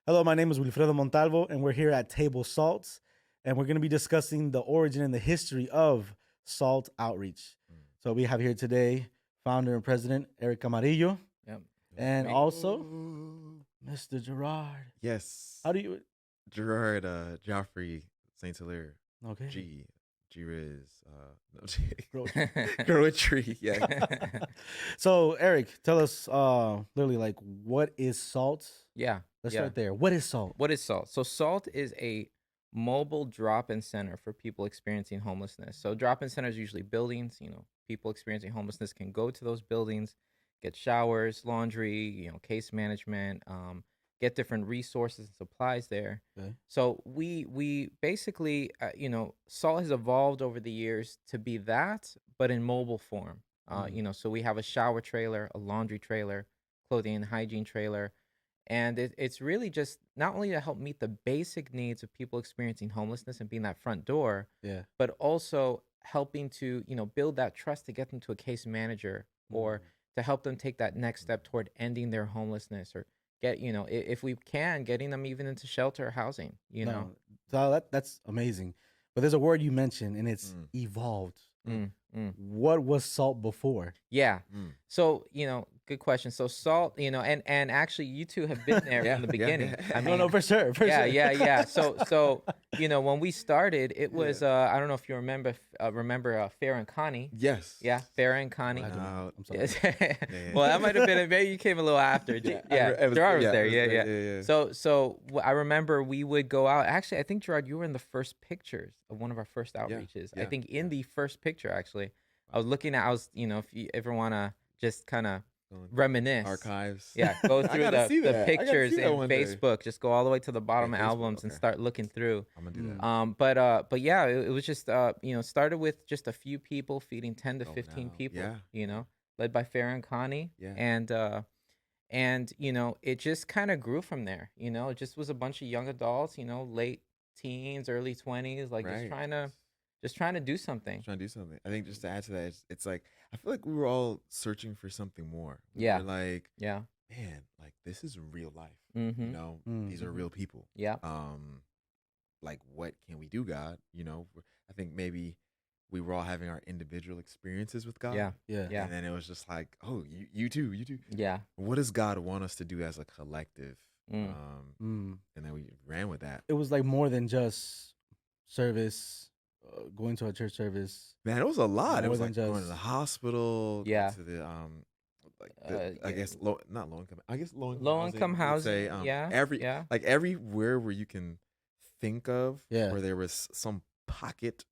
Hello, my name is Wilfredo Montalvo, and we're here at Table Salts, and we're going to be discussing the origin and the history of Salt Outreach. So we have here today founder and president Eric Camarillo, Yep. and Me. also Mr. Gerard. Yes. How do you? Gerard Joffrey Saint Hilaire. Okay. G Riz. No, Grow- Grow a tree. Yeah. So Eric, tell us literally like what is Salt? Yeah. Let's yeah. start there. What is Salt? What is SALT? So SALT is a mobile drop-in center for people experiencing homelessness. So drop-in centers are usually buildings. People experiencing homelessness can go to those buildings, get showers, laundry, case management, get different resources and supplies there. Okay. So we basically, SALT has evolved over the years to be that, but in mobile form. So we have a shower trailer, a laundry trailer, clothing and hygiene trailer. And it's really just not only to help meet the basic needs of people experiencing homelessness and being that front door, Yeah. but also helping to, build that trust to get them to a case manager or to help them take that next step toward ending their homelessness or get, if we can, getting them even into shelter or housing, No. So that's amazing. But there's a word you mentioned, and it's evolved. What was Salt before? Yeah. So, good question. So SALT, and actually you two have been there from the beginning. I mean, No, for sure. For sure. Yeah. So, when we started, it was, I don't know if you remember Farrah and Connie. Yes. Yeah. Farrah and Connie. I'm sorry. Well, that might have been, maybe you came a little after. Gerard was there. Yeah. So I remember we would go out. Actually, I think, Gerard, you were in the first pictures of one of our first outreaches. I think in the first picture, actually, I was, if you ever want to just kind of reminisce. Archives. Yeah, go through the pictures in one day. Facebook. Just go all the way to the bottom of Facebook, albums and start looking through. I'm gonna do that. But yeah, it was just started with just a few people feeding 10 to 15 people. Yeah. Led by Farrah and Connie. Yeah. And it just kind of grew from there. It just was a bunch of young adults. Late teens, early 20s, like just trying to do something. Trying to do something. I think just to add to that, it's like I feel like we were all searching for something more. Yeah. We're like, Yeah. man, like this is real life. Mm-hmm. These are real people. Yeah. Like what can we do, God? I think maybe we were all having our individual experiences with God. Yeah. Yeah. And then it was just like, oh, you too. Yeah. What does God want us to do as a collective? And then we ran with that. It was like more than just service, going to a church service. Man, it was a lot. It More was than like going to just- the hospital. Yeah. To the I Yeah. guess not low income. I guess Low income we would say, housing. Yeah. like everywhere where you can think of, Yeah. where there was some pocket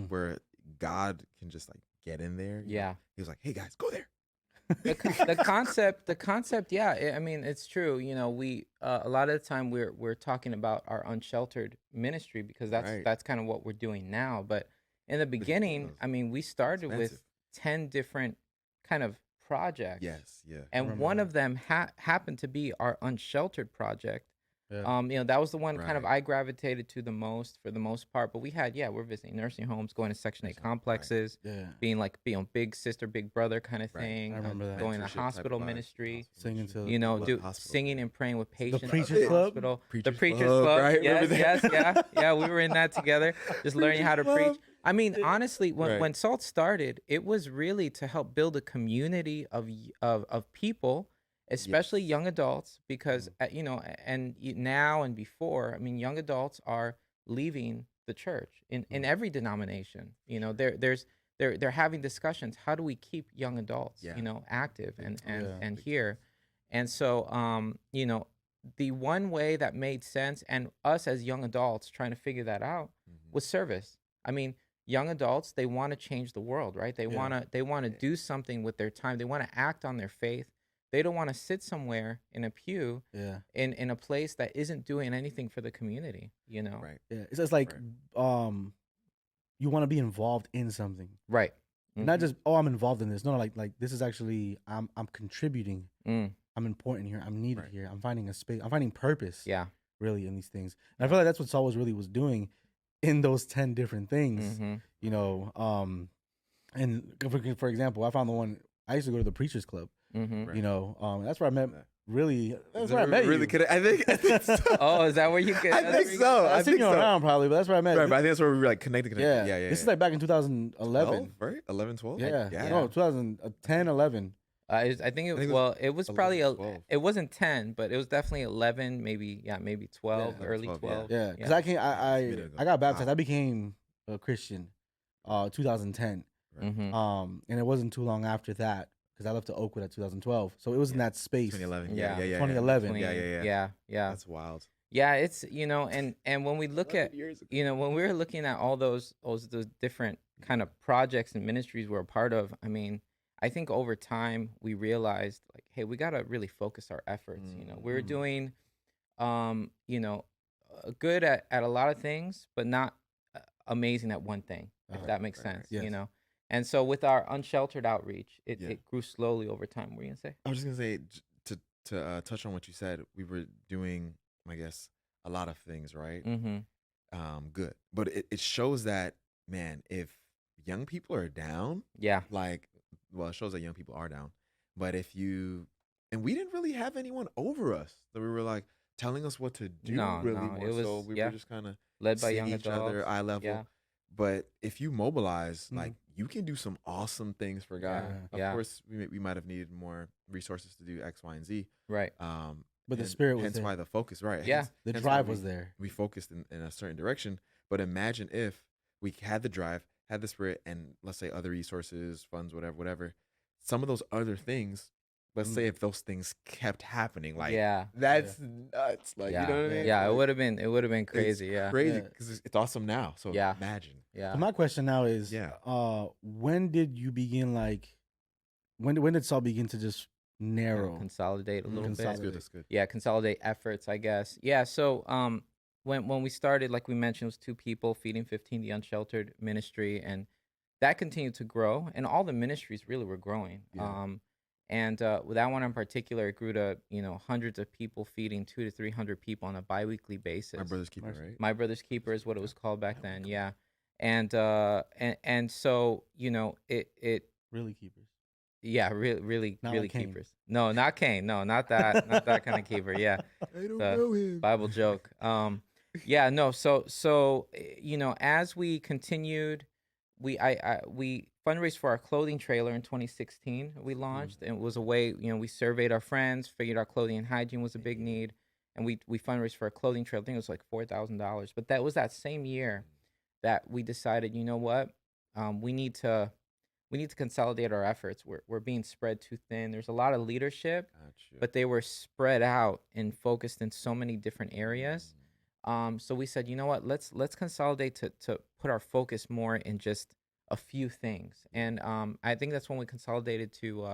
where God can just like get in there. Yeah. He was like, hey guys, go there. The concept, yeah. I mean, it's true. We a lot of the time we're talking about our unsheltered ministry because that's kind of what we're doing now. But in the beginning, I mean, we started with 10 different kind of projects. Yes, yeah. And one of them happened to be our unsheltered project. Yeah. That was the one kind of Right. I gravitated to the most for the most part. But we had, we're visiting nursing homes, going to Section 8 complexes, Yeah. being like, big sister, big brother kind of Right. thing. I remember that. Going to Mentorship type hospital of vibe. ministry. Singing to Hospital Singing and praying with patients. Preachers at the Club? hospital. The Preachers Preachers Club, Club. right? Yes, Remember yes, that? yeah. We were in that together, just learning how to Preachers preach. Club. I mean, honestly, Right. when SALT started, it was really to help build a community of people, especially young adults, because now and before, I mean, young adults are leaving the church in every denomination. They're having discussions. How do we keep young adults, Yeah. Active and Yeah. here? And so, the one way that made sense, and us as young adults trying to figure that out, was service. I mean, young adults, they want to change the world, right? They Yeah. want to do something with their time. They want to act on their faith. They don't want to sit somewhere in a pew Yeah. in a place that isn't doing anything for the community, Right. Yeah. It's just like you want to be involved in something. Right. Not just I'm involved in this. No, like this is actually I'm contributing. Mm. I'm important here. I'm needed Right. here. I'm finding a space. I'm finding purpose. Yeah. Really in these things. And I feel like that's what Saul was doing in those 10 different things. Mhm. And for example, I found the one I used to go to the Preachers Club. Mhm. Right. That's where I met really. That's Is where I it met really you. I think so. Oh, is that where you get? I that's think where you so. I I seen think you so. around probably, but that's where I met. Right, but I think that's where we were like connected. Yeah. Yeah. This is like back in 2011. 12, right? 11, 12? Yeah. Yeah. No, 2010, 11. I think it I think was, it was well, it was 11, probably 12. it wasn't 10, but it was definitely 11, maybe 12, 11, early 12, 12. Yeah, because Yeah. I came, It's been I got baptized. wow. I became a Christian, 2010. Right. Mm-hmm. And it wasn't too long after that because I left to Oakwood at 2012. So it was in Yeah. that space. 2011. Yeah. Yeah. 2011. Yeah. That's wild. Yeah, it's, and when we look 11 at, years ago. when we were looking at all those different kind of projects and ministries we're a part of, I mean, I think over time we realized, like, hey, we got to really focus our efforts. We were Mhm. doing, good at a lot of things, but not amazing at one thing, if Uh-huh. that makes Right, sense, Yes. And so with our unsheltered outreach, Yeah. it grew slowly over time. What were you gonna say? I was just gonna say to touch on what you said. We were doing, I guess, a lot of things, right? Mm-hmm. Good, but it shows that, man, if young people are down, Yeah. like, well, it shows that young people are down. But if you and we didn't really have anyone over us that we were like telling us what to do. No, really no, more it was- so we yeah. were just kind of Led by seeing young each other adults. eye level. Yeah. But if you mobilize, Mhm. like, you can do some awesome things for God. Yeah. Of Yeah. course, we might have needed more resources to do X, Y, and Z. Right. But the and spirit was hence there. why the focus, right? Yeah. The hence why drive was there. we focused in a certain direction. But imagine if we had the drive, had the spirit, and let's say other resources, funds, whatever. Some of those other things, let's say if those things kept happening, like, Yeah. that's nuts. Like, Yeah. you know what I mean? Yeah. It Like, would have been it's crazy. Yeah. crazy Yeah. because it's awesome now. So Yeah. imagine. Yeah. So my question now is, Yeah. when did you begin, like, when did Salt begin to just narrow? Consolidate a little That's bit. Consolidate. good. That's good. Yeah, consolidate efforts, I guess. Yeah, so when we started, like we mentioned, it was 2 people feeding 15, the unsheltered ministry, and that continued to grow, and all the ministries really were growing. Yeah. And with that one in particular, it grew to hundreds of people feeding 200 to 300 people on a biweekly basis. My brother's keeper, Mercy. right? My Brother's Keeper is what it was called back then. Yeah, and so it Really keepers. yeah, really Not really like Cain. keepers. No, not Cain. No, not that, not that kind of keeper. Yeah. I don't The know him. Bible joke. Yeah, no. So as we continued, we fundraised for our clothing trailer in 2016. We launched, and it was a way. We surveyed our friends, figured out clothing and hygiene was a big need, and we fundraised for a clothing trailer. I think it was like $4,000. But that was that same year that we decided, you know what, we need to consolidate our efforts. We're being spread too thin. There's a lot of leadership, Gotcha. but they were spread out and focused in so many different areas. So we said, you know what, let's consolidate to put our focus more in just a few things. And I think that's when we consolidated to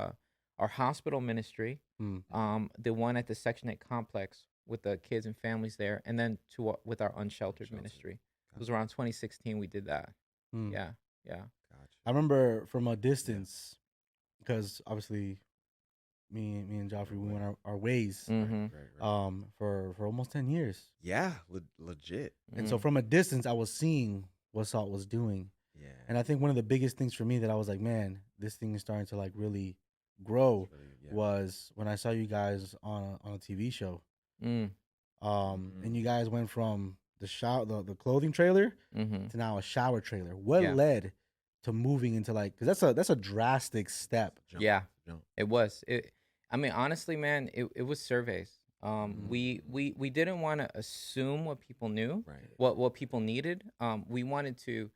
our hospital ministry, Mm. the one at the Section 8 complex with the kids and families there, and then with our unsheltered Unsheltered. ministry. It was around 2016 we did that. Mm. Yeah. Gotcha. I remember from a distance, because obviously, me and Joffrey, we went our ways. Mm-hmm. Right. For almost 10 years. Yeah, legit. And so from a distance, I was seeing what Salt was doing. Yeah. And I think one of the biggest things for me that I was like, man, this thing is starting to, like, really grow It's really- yeah. was when I saw you guys on a TV show. Mm. And you guys went from the clothing trailer Mm-hmm. to now a shower trailer. What Yeah. led to moving into, like, because that's a drastic step. Jump, Yeah. jump. It was. I mean, honestly, man, it was surveys. We didn't want to assume what people knew, Right. what people needed. We wanted to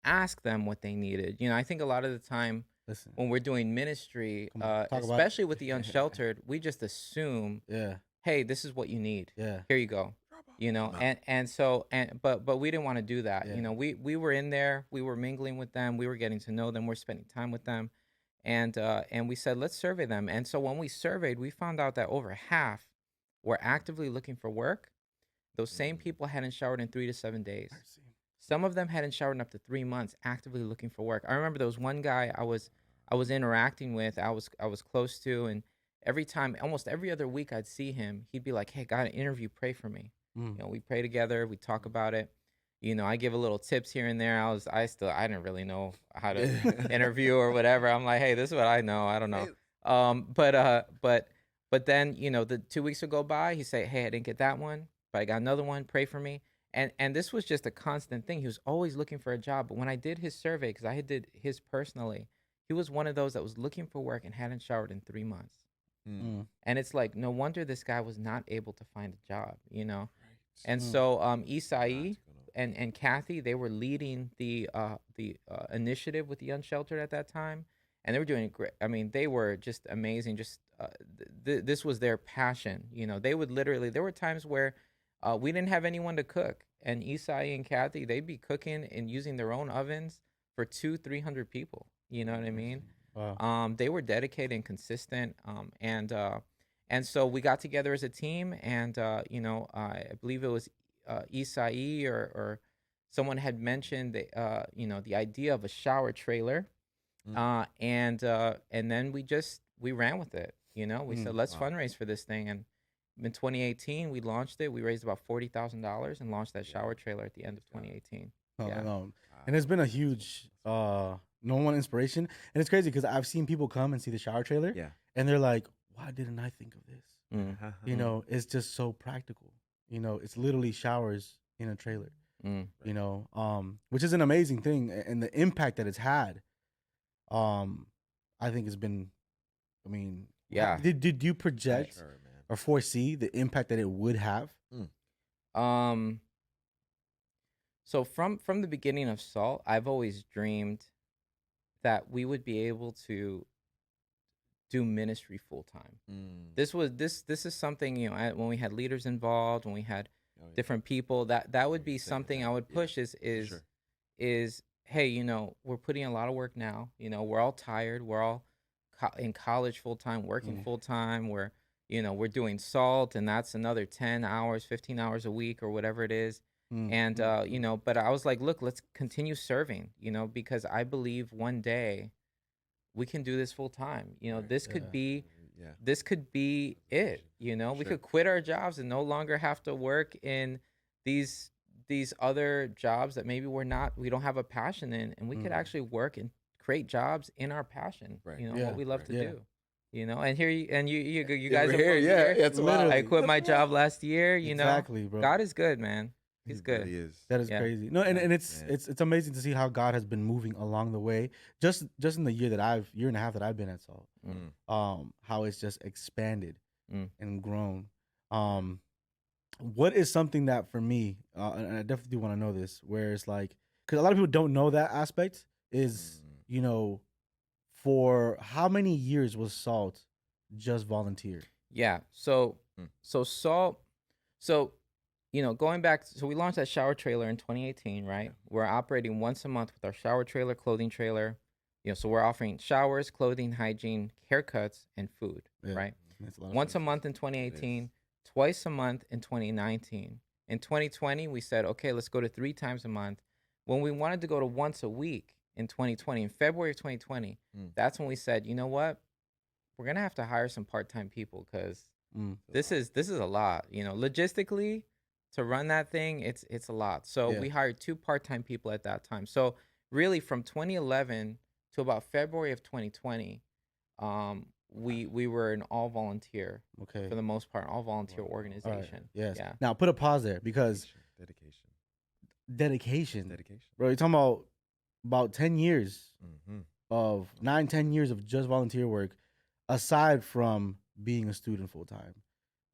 ask them what they needed. I think a lot of the time Listen, when we're doing ministry, Come on, talk about- especially with the unsheltered, we just assume, yeah, hey, this is what you need. yeah, Here you go. Come on. But we didn't want to do that. Yeah. We were in there, we were mingling with them, we were getting to know them, we're spending time with them, and we said, let's survey them. And so when we surveyed, we found out that over half were actively looking for work. Those same people hadn't showered in 3 to 7 days. Some of them hadn't showered in up to 3 months, actively looking for work. I remember there was one guy I was interacting with, I was close to, and every time, almost every other week I'd see him, he'd be like, hey, got an interview, pray for me. Mm. We pray together, we talk about it. I give a little tips here and there. I didn't really know how to interview or whatever. I'm like, hey, this is what I know. I don't know. But But then, the 2 weeks would go by. He'd say, "Hey, I didn't get that one, but I got another one. Pray for me." And this was just a constant thing. He was always looking for a job. But when I did his survey, because I had did his personally, he was one of those that was looking for work and hadn't showered in 3 months. Mm. Mm, And it's like, no wonder this guy was not able to find a job. Right. And Mm. so Lots Isai going on. and Kathy, they were leading the initiative with the Unsheltered at that time, and they were doing great. I mean, they were just amazing. Just this was their passion. They would literally. There were times where we didn't have anyone to cook, and Isai and Kathy, they'd be cooking and using their own ovens for 200-300 people. You know what I mean? wow. They were dedicated and consistent, and so we got together as a team, and I believe it was Isai or someone had mentioned the idea of a shower trailer, Mm. and then we ran with it. We said, Mm, let's Wow. fundraise for this thing, and in 2018 we launched it. We raised about $40,000 and launched that shower trailer at the end of Praise God. 2018. no, Yeah. no. Wow. And it's been a huge no one inspiration. And it's crazy because I've seen people come and see the shower trailer Yeah. and they're like, why didn't I think of this? Mm, It's just so practical. It's literally showers in a trailer, mm. which is an amazing thing. And the impact that it's had, I think has been, I mean, Yeah. did you project Sure, man. or foresee the impact that it would have? Um. So from the beginning of Salt, I've always dreamed that we would be able to do ministry full time. Mm. This is something, when we had leaders involved, when we had Oh, yeah. different people, that would You're be saying something that. I would Yeah, push for sure. is hey, we're putting a lot of work now. We're all tired. We're all in college full time, working Mm. full time. We're doing Salt, and that's another 10 hours, 15 hours a week or whatever it is. Mm. And Mm. but I was like, look, let's continue serving, because I believe one day we can do this full time. Right. This Yeah. could be Yeah. this could be That's the it. vision. We Sure. could quit our jobs and no longer have to work in these other jobs that maybe we don't have a passion in, and we could Mm. actually work and create jobs in our passion. Right. Yeah, What we love right. to yeah. do. And here you Yeah, guys we're are here. both Yeah, here. that's wild. Literally. I quit That's my job wild. last year. Exactly, bro. God is good, man. He's He good. really is. That is Yeah. crazy. No, and Man. it's amazing to see how God has been moving along the way. Just in the year and a half that I've been at Salt. Mm. How it's just expanded Mm. and grown. What is something that for me, and I definitely do want to know this, where it's like, because a lot of people don't know that aspect is, Mm. for how many years was Salt just volunteer? Yeah. So Mm. Salt. So going back. So we launched that shower trailer in 2018, right? Yeah. We're operating once a month with our shower trailer, clothing trailer. So we're offering showers, clothing, hygiene, haircuts, and food, Yeah. right? That's a lot of Once a services. month in 2018, twice a month in 2019. In 2020, we said, okay, let's go to 3 times a month. When we wanted to go to once a week in 2020, in February of 2020, Mm. that's when we said, you know what? We're gonna have to hire some part-time people because Mm. this is a lot. Logistically, to run that thing, it's a lot. So Yeah. we hired 2 part-time people at that time. So really, from 2011 to about February of 2020, we were an all volunteer Okay. for the most part, all volunteer Wow. All right. organization. Yes. Yeah. Now put a pause there because Dedication. dedication, Dedication. bro. You're talking about 10 years Mm-hmm. of 9-10 years of just volunteer work, aside from being a student full time,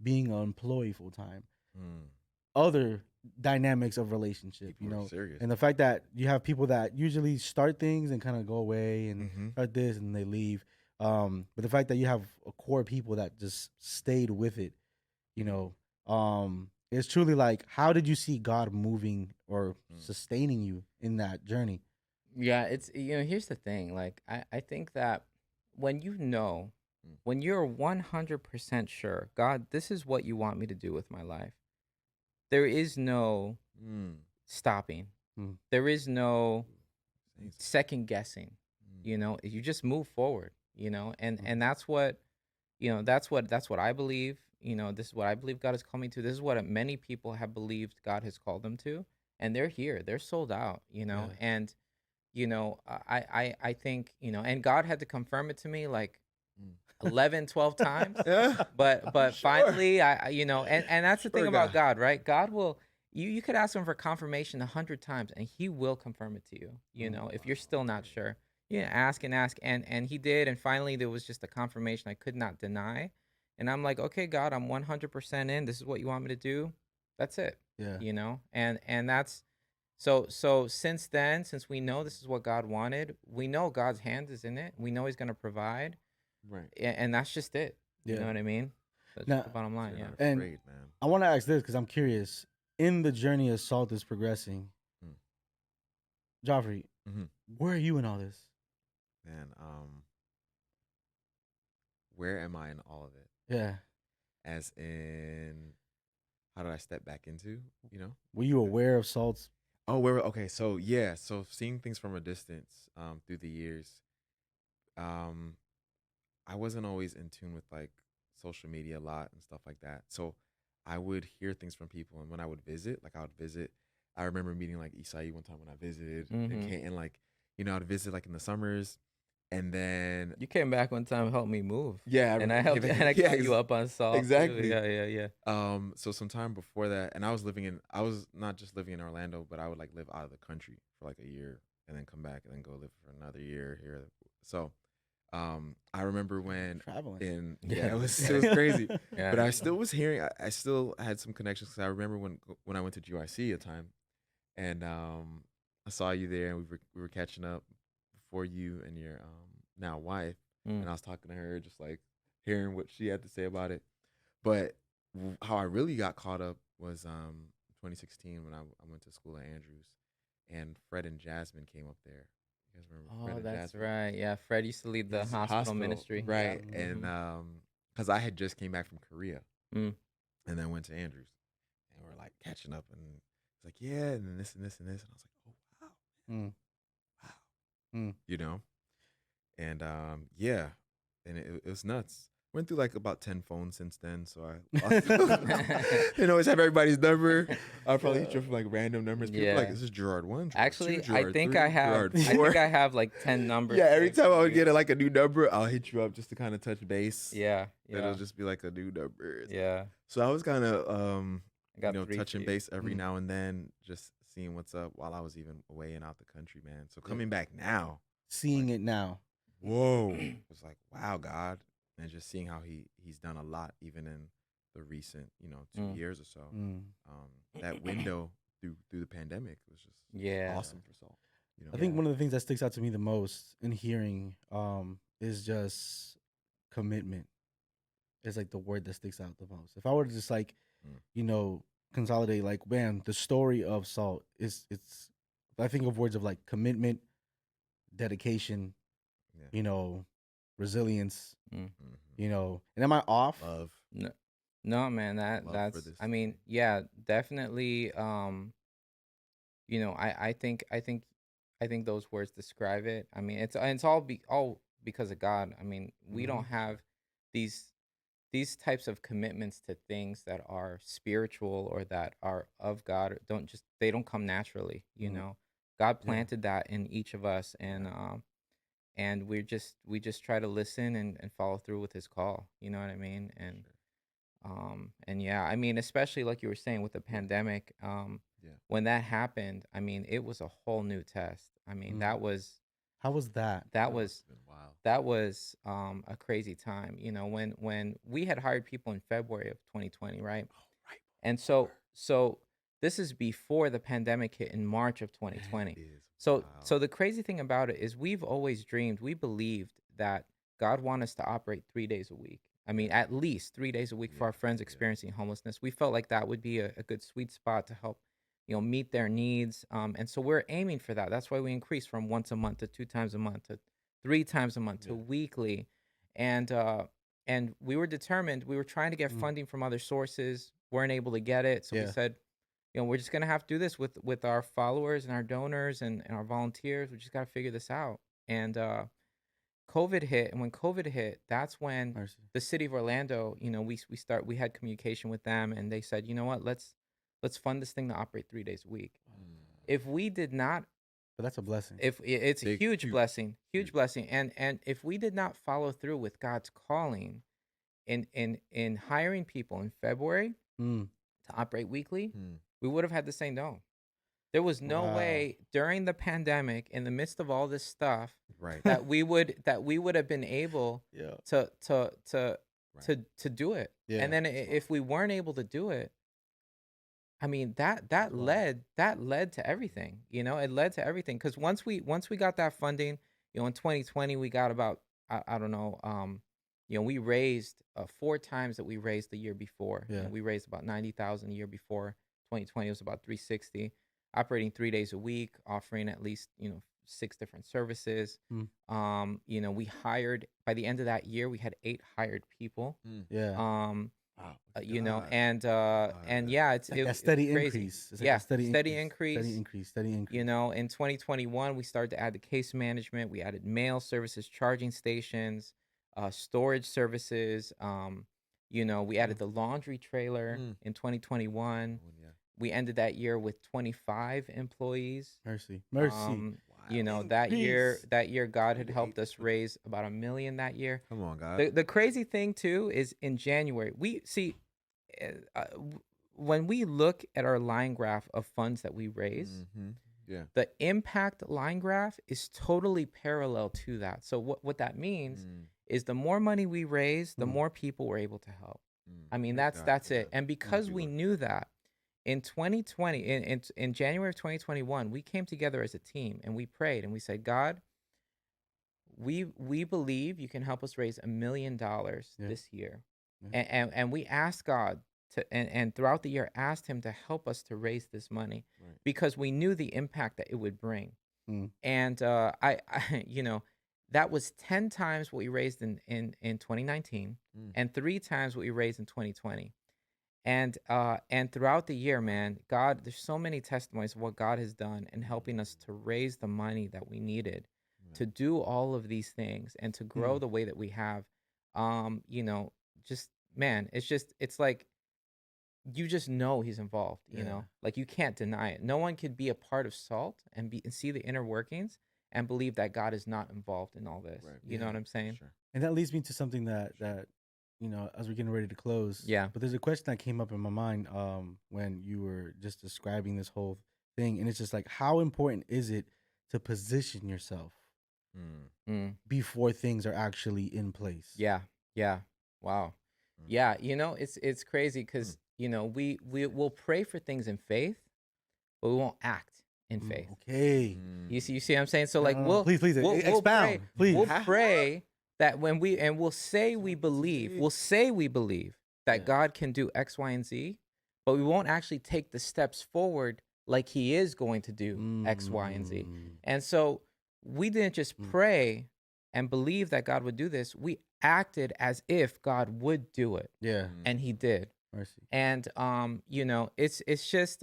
being an employee full time, Mm. other dynamics of relationship, People are serious. and the fact that you have people that usually start things and kind of go away and Mhm. start this and they leave. But the fact that you have a core of people that just stayed with it, it's truly like, how did you see God moving or Mm. sustaining you in that journey? Yeah, it's here's the thing. Like I think that when Mm. when you're 100% sure, God, this is what you want me to do with my life. There is no Mm. stopping. Mm. There is no Amazing. second guessing. Mm. You just move forward, and Mhm. and that's what that's what I believe. This is what I believe God has called me to. This is what many people have believed God has called them to, and they're here. They're sold out, Yeah. and I think, and God had to confirm it to me, like, Mm. 11, 12 times. Yeah. But Sure. finally, you know, and that's the thing Sure, about God. God, right? God will, you could ask him for confirmation 100 times and he will confirm it to you, you know, if you're still not sure. Yeah, ask and ask, and he did, and finally there was just a confirmation I could not deny. And I'm like, okay, God, I'm 100% in. This is what you want me to do. That's it, Yeah. you know. And that's so since then, since we know this is what God wanted, we know God's hand is in it. We know he's going to provide, Right. and that's just it. You know Yeah. what I mean? That's Now, just the bottom So line. you're Yeah. not And afraid, man. I want to ask this because I'm curious. In the journey as Salt is progressing, Mm. Joffrey, Mhm. where are you in all this? Man, where am I in all of it? Yeah. As in, how did I step back into, you know? Were you aware of Salt's? Oh, where? Okay, so yeah, so seeing things from a distance, through the years, um, I wasn't always in tune with like social media a lot and stuff like that. So I would hear things from people, and when I would visit, like I would visit. I remember meeting like Isai one time when I visited, Mhm. and like, you know, I'd visit like in the summers, and then You came back one time and helped me move, yeah, and I I came helped, back. and I Yeah, got you up on salt too. exactly. Yeah, yeah, yeah. So sometime before that, and I was not just living in Orlando, but I would like live out of the country for like a year and then come back and then go live for another year here. So, I remember when Traveling. yeah, it was crazy, Yeah. but I still was hearing, I still had some connections because I remember when I went to GYC a time, and I saw you there, and we were catching up before you and your now wife, Mm. and I was talking to her, just like hearing what she had to say about it. But how I really got caught up was 2016 when I went to school at Andrews, and Fred and Jasmine came up there. You guys remember Fred Oh, and that's Jasmine? right. Yeah, Fred used to lead the Yes, hospital ministry. Yeah. right? And Mhm. because I had just came back from Korea, Mm. and then went to Andrews, and we're like catching up, and it's like, yeah, and then this and this and this, and I was like, oh wow, Mm, wow, mm. you know, and yeah, and it was nuts. Went through like about 10 phones since then, so I lost. Didn't always have everybody's number. I'll probably hit you from like random numbers. People are like, Yeah. this is Gerard 1, Gerard 2, Actually, I Gerard think 3, I have. Gerard I 4. think I have like 10 numbers. Yeah, every saved time for I would you. get like a new number, I'll hit you up just to kind of touch base. Yeah. And it'll Yeah. just be like a new number. Yeah. So I was kind of I you got know, 3 for touching you. base every Mm. now and then, just seeing what's up while I was even away and out the country, man. So Yeah. coming back now, Seeing like, it now. whoa, it was like, wow, God, and just seeing how he's done a lot even in the recent, you know, 2 Mm. years or so. Mm. That window through the pandemic was just Yeah. awesome for Salt. You know, I think Yeah. one of the things that sticks out to me the most in hearing is just commitment. Is like the word that sticks out the most. If I were to just like, Mm. you know, consolidate, like, man, the story of Salt is it's. I think of words of like commitment, dedication, yeah, you know, resilience, Mm. you know. And am I off? love, No, no, man. love for That's. this. I mean, yeah, definitely. You know, I think those words describe it. I mean, it's all because of God. I mean, we don't have these types of commitments to things that are spiritual or that are of God. They don't come naturally. You Mm. know, God Yeah. planted that in each of us, and we just try to listen and follow through with His call. You know what I mean? And yeah, I mean, especially like you were saying with the pandemic, Yeah. when that happened, I mean, it was a whole new test. I mean, Mm. that was How was that? that Oh, was it's been wild. that was a crazy time. You know, when we had hired people in February of 2020, right? Oh, right. And so this is before the pandemic hit in March of That 2020. is So wild. the crazy thing about it is we've always dreamed, we believed that God wanted us to operate 3 days a week. I mean, at least 3 days a week for Yeah, our friends yeah. experiencing homelessness. We felt like that would be a good sweet spot to help, you know, meet their needs. And so we're aiming for that. That's why we increased from once a month to 2 times a month to 3 times a month to Yeah. weekly. And we were determined. We were trying to get Mm. funding from other sources, weren't able to get it. So we Yeah. said, you know, we're just gonna have to do this with our followers and our donors and our volunteers. We just gotta figure this out. And COVID hit, and when COVID hit, that's when Mercy. the city of Orlando, you know, we had communication with them, and they said, you know what, let's fund this thing to operate 3 days a week. Mm. If we did not But that's a blessing. If it's a Big, huge huge, blessing, huge huge. blessing, and if we did not follow through with God's calling in hiring people in February Mm, to operate weekly, Hmm. we would have had to say no. There was no wow. way during the pandemic, in the midst of all this stuff, Right. that we would have been able Yeah. to to to Right. to do it. Yeah. And then if we weren't able to do it, I mean that Wow. led to everything. You know, it led to everything because once we got that funding, you know, in 2020 we got about I don't know, you know, we raised 4 times that we raised the year before. You Yeah. know, we raised about 90,000 a year before. 2020 was about 360. Operating 3 days a week, offering at least, you know, 6 different services. Mm, You know, we hired by the end of that year we had 8 hired people. Hmm. yeah. Um, Wow. you know, God. and God. yeah, It's like that it steady was crazy. increase. It's like Yeah, a steady steady increase. Steady increase. increase. Steady increase. You know, in 2021, we started to add the case management. We added mail services, charging stations, storage services. You know, we added the laundry trailer Mm. in 2021. Oh, yeah. We ended that year with 25 employees. Mercy. Mercy. You know, Increase. that year God had 38 helped us raise about $1 million that year. Come on, God. The crazy thing too is in January, we see when we look at our line graph of funds that we raise, Mhm. Yeah. the impact line graph is totally parallel to that. So what that means Mm. is the more money we raise, the Mm. more people we're able to help. Mm. I mean, Praise God that's for it. that. And because you, we Lord. knew that in 2020, in January of 2021, we came together as a team and we prayed and we said, God, we believe you can help us raise $1 million Yeah. this year. Yeah. And we asked God to and throughout the year asked him to help us to raise this money Right. because we knew the impact that it would bring. Mm, And I you know, that was 10 times what we raised in 2019 Mm. and 3 times what we raised in 2020. And throughout the year, man, God, there's so many testimonies of what God has done in helping us to raise the money that we needed Yeah. to do all of these things and to grow Mm. the way that we have. You know, just man, it's like you just know he's involved, you Yeah. know? Like you can't deny it. No one could be a part of SALT and see the inner workings and believe that God is not involved in all this. Right. You know Yeah. what I'm saying? Sure. And that leads me to something that you know, as we're getting ready to close. Yeah. But there's a question that came up in my mind when you were just describing this whole thing, and it's just like, how important is it to position yourself Mm. Mm. before things are actually in place? Yeah. Yeah. Wow. Mm. Yeah, you know, it's crazy because you know we will pray for things in faith, but we won't act in faith. Okay. Mm. You see what I'm saying? So No, like no, no. Please we'll expound. pray, Please. we'll pray that when we'll say we believe, that Yeah. God can do X, Y, and Z, but we won't actually take the steps forward like He is going to do X, Y, and Z. Mm. And so we didn't just Mm. pray and believe that God would do this. We acted as if God would do it, Yeah. Mm. and He did. Mercy. And you know, it's just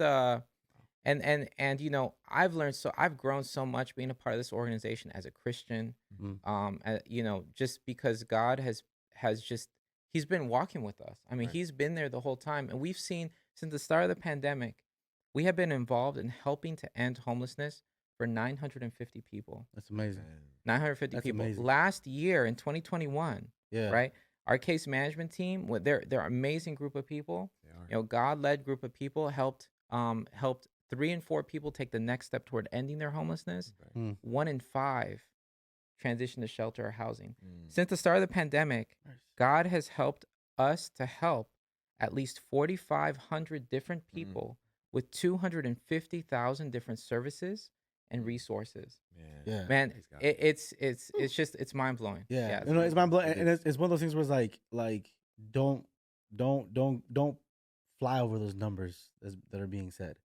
and you know, I've grown so much being a part of this organization as a Christian. Mm. You know, just because God has just He's been walking with us. I mean, Right. He's been there the whole time, and we've seen since the start of the pandemic, we have been involved in helping to end homelessness for 950 people. That's amazing. Man. 950 That's people. amazing. Last year in 2021, Yeah. right? Our case management team, they're an amazing group of people. They are. You know, God-led group of people helped 3 and 4 people take the next step toward ending their homelessness. Right. Mm. 1 in 5 transition to shelter or housing. Mm. Since the start of the pandemic, Mercy. God has helped us to help at least 4,500 different people with 250,000 different services and resources. Man. Yeah. Man, Praise God. it's just it's mind blowing. Yeah, it's you know, it's mind blowing, It and is. it's one of those things where it's like don't fly over those numbers that are being said.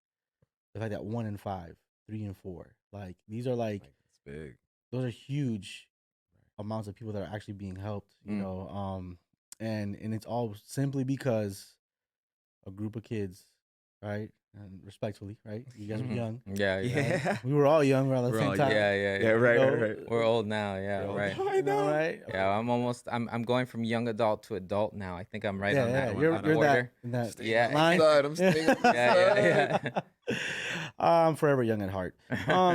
The fact that 1 in 5, 3 and 4, like these are like It's big. those are huge amounts of people that are actually being helped. You Mm. know, and it's all simply because a group of kids right? And respectfully, right? You guys were Mhm. young. Yeah, yeah. Yeah. We were all young around the We're same all time. young. Yeah, yeah, Yeah, yeah. right, know, right, right. We're old now. Yeah, We're old right. now. I You know, know. right? Yeah, I'm going from young adult to adult now. I think I'm right Yeah, on yeah. that You're- on you're that order. in that Staying Yeah. on the line. side. I'm staying on the Yeah, yeah, side. yeah. I'm forever young at heart.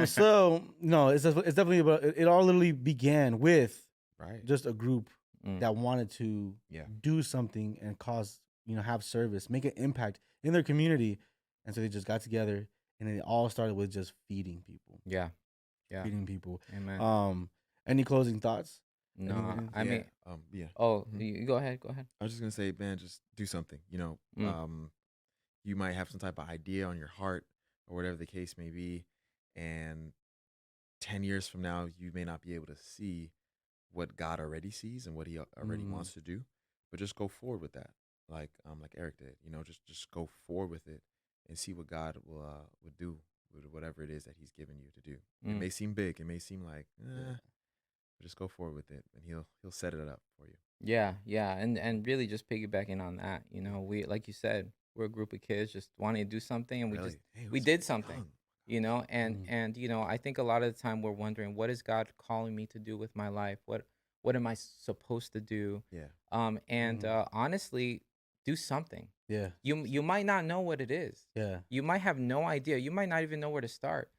So no, it's definitely about it. All literally began with Right. just a group Mm. that wanted to Yeah. do something and cause, have service, make an impact in their community, and so they just got together, and it all started with just feeding people, Yeah. Yeah. feeding people. Amen. Any closing thoughts? No, anything- I mean, Yeah. oh, Mhm. you go ahead. Go ahead. I was just gonna say, man, just do something. Mm. You might have some type of idea on your heart or whatever the case may be, and 10 years from now, you may not be able to see what God already sees and what He already Mm. wants to do, but just go forward with that, like Eric did. Just go forward with it and see what God will do with whatever it is that He's given you to do. It Mm. may seem big, it may seem like, Yeah. but just go forward with it, and He'll set it up for you. Yeah, yeah, and really just piggybacking on that, we like you said, we're a group of kids just wanting to do something, and Really, hey, we was did something, young. and I think a lot of the time we're wondering, what is God calling me to do with my life? What am I supposed to do? Yeah, And honestly, do something. Yeah, You might not know what it is. yeah. You might have no idea. You might not even know where to start.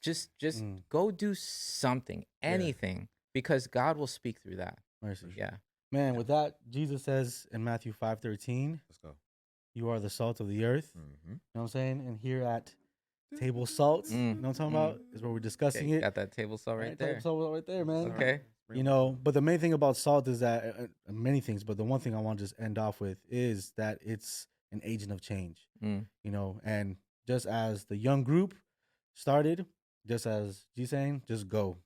Just Mm. go do something, anything, because God will speak through that. Mercy. Yeah. Man, with that, Jesus says in Matthew 5:13, let's go. you are the salt of the earth. Mm-hmm. You know what I'm saying? And here at Table Salts, you know what I'm talking about? Is where we're discussing Okay, it. got that table saw right there. Table Salt right there, man. Okay. But the main thing about salt is that many things, but the one thing I want to just end off with is that it's an agent of change. Mm. And just as the young group started, just as G saying, just go,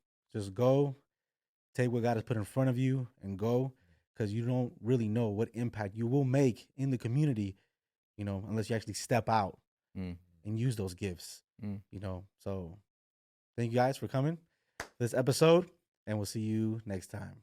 take what God has put in front of you and go, because you don't really know what impact you will make in the community, unless you actually step out Mm. and use those gifts. Mm. So thank you guys for coming to this episode, and we'll see you next time.